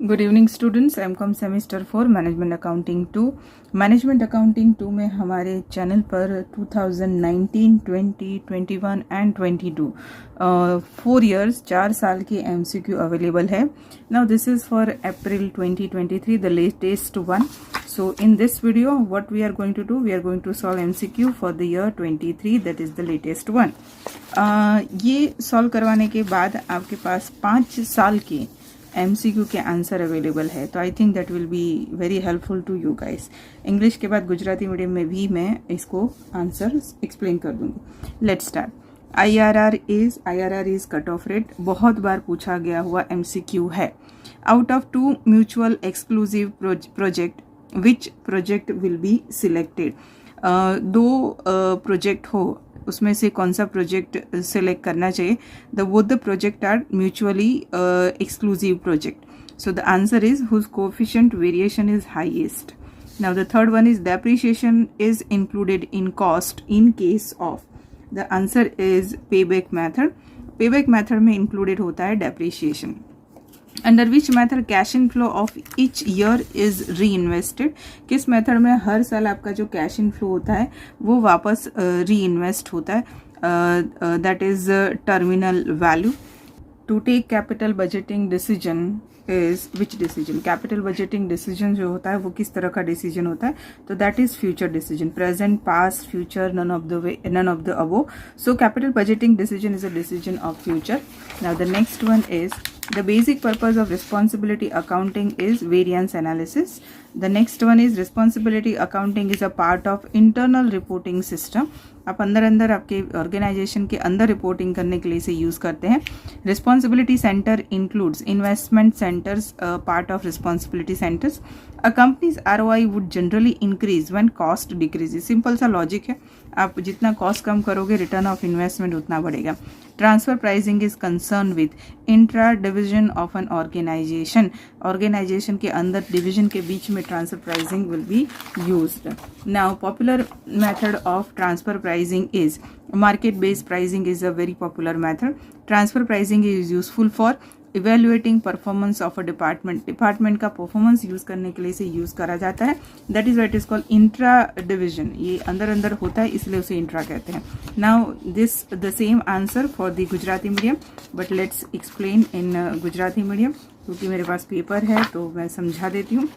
Good evening students, MCom semester 4 management accounting 2। Management accounting 2 में हमारे channel पर 2019, 20, 21 and 22 4 years 4 साल की एमसीक्यू अवेलेबल है। Now this is for April 2023, the latest one. So in this video what we are going to do, we are going to solve MCQ for the year 23, that is the latest one। ये solve करवाने के बाद आपके पास 5 साल के MCQ के answer available है, तो I think that will be very helpful to you guys. English के बाद गुजराती मीडियम में भी मैं इसको आंसर एक्सप्लेन कर दूंगी। Let's start. IRR is cut off rate, बहुत बार पूछा गया हुआ MCQ है। Out of 2 mutual exclusive project which project will be selected. 2 project हो, उसमें से कौन सा प्रोजेक्ट सिलेक्ट करना चाहिए। Both the project are mutually exclusive project, so the answer is whose coefficient variation is highest. Now the third one is depreciation is included in cost in case of. The answer is payback method. Payback method में included होता है depreciation. Under which method cash in flow of each year is री invested. किस method में हर साल आपका जो cash in flow होता है वो वापस री इन्वेस्ट होता है, that is terminal value. To take capital budgeting decision is which decision. Capital budgeting decision जो होता है वो किस तरह का डिसीजन होता है, तो that is future decision. Present, past, future, none of the above. So capital budgeting decision is a decision of future. Now the next one is the basic purpose of responsibility accounting is variance analysis. The next one is responsibility accounting is a part of internal reporting system. आप अंदर आपके organisation के अंदर reporting करने के लिए इसे use करते हैं। Responsibility centre includes investment centres, part of responsibility centres. A companies ROI would generally increase when cost decreases. Simple सा लॉजिक है, आप जितना कॉस्ट कम करोगे रिटर्न ऑफ इन्वेस्टमेंट उतना बढ़ेगा। Transfer pricing is concern with intra division of an organisation. Organisation के अंदर division के बीच में transfer pricing will be used. Now popular method of transfer pricing is market based pricing is a very popular method. Transfer pricing is useful for evaluating performance of a department. Department का performance use करने के लिए इसे use करा जाता है, that is what is called intra division. ये अंदर होता है इसलिए उसे इंट्रा कहते हैं। Now this the same answer for the Gujarati medium, but let's explain in Gujarati medium, क्योंकि मेरे पास पेपर है तो मैं समझा देती हूँ।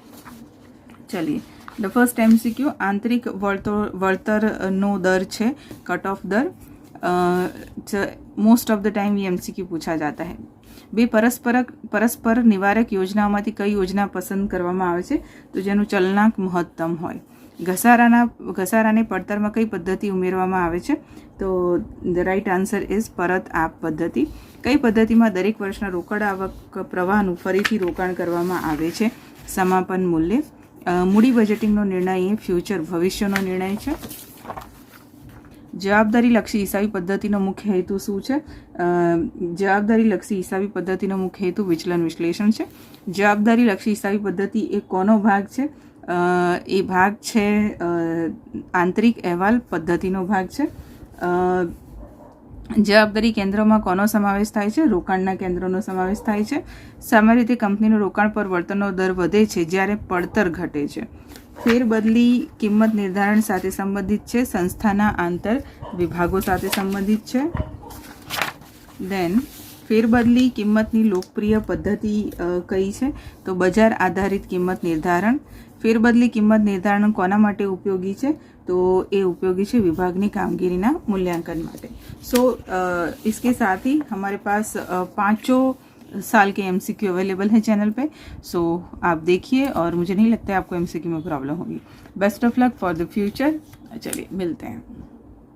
चलिए, द फर्स्ट MCQ, आंतरिक वळतरનો દર છે, कट ऑफ दर। મોસ્ટ ઓફ ધ ટાઈમ ये MCQ પૂછા જાતા है। બે પરસ્પર નિવારક યોજનાઓમાંથી કઈ યોજના પસંદ કરવામાં આવે છે, તો જેનું ચલનાંક મહત્તમ હોય। ઘસારાને પડતરમાં કઈ પદ્ધતિ ઉમેરવામાં આવે છે, તો ધ રાઇટ આન્સર ઇઝ પરત આપ પદ્ધતિ। કઈ પદ્ધતિમાં દરેક વર્ષના રોકડ આવક પ્રવાહનું ફરીથી રોકાણ કરવામાં આવે છે, સમાપન મૂલ્ય। મૂડી બજેટિંગનો નિર્ણય એ ફ્યુચર ભવિષ્યનો નિર્ણય છે। જવાબદારીલક્ષી હિસાબી પદ્ધતિનો મુખ્ય હેતુ શું છે? જવાબદારીલક્ષી હિસાબી પદ્ધતિનો મુખ્ય હેતુ વિચલન વિશ્લેષણ છે। જવાબદારીલક્ષી હિસાબી પદ્ધતિ એ કોનો ભાગ છે? એ ભાગ છે આંતરિક અહેવાલ પદ્ધતિનો ભાગ છે। જવાબદારી કેન્દ્રોમાં કોનો સમાવેશ થાય છે? રોકાણના કેન્દ્રોનો સમાવેશ થાય છે। સામાન્ય રીતે કંપનીનું રોકાણ પર વળતરનો દર વધે છે જ્યારે પડતર ઘટે છે। ફેરબદલી કિંમત નિર્ધારણ સાથે સંબંધિત છે, સંસ્થાના આંતર વિભાગો સાથે સંબંધિત છે। દેન ફેરબદલી કિંમતની લોકપ્રિય પદ્ધતિ કઈ છે, તો બજાર આધારિત કિંમત નિર્ધારણ। ફેરબદલી કિંમત નિર્ધારણ કોના માટે ઉપયોગી છે, तो ये उपयोगी है विभागनी कामगीरीना मूल्यांकन माटे। सो इसके साथ ही हमारे पास 5 साल के MCQ अवेलेबल है चैनल पे। सो आप देखिए, और मुझे नहीं लगता है आपको MCQ में प्रॉब्लम होगी। Best of luck for the future. चलिए मिलते हैं।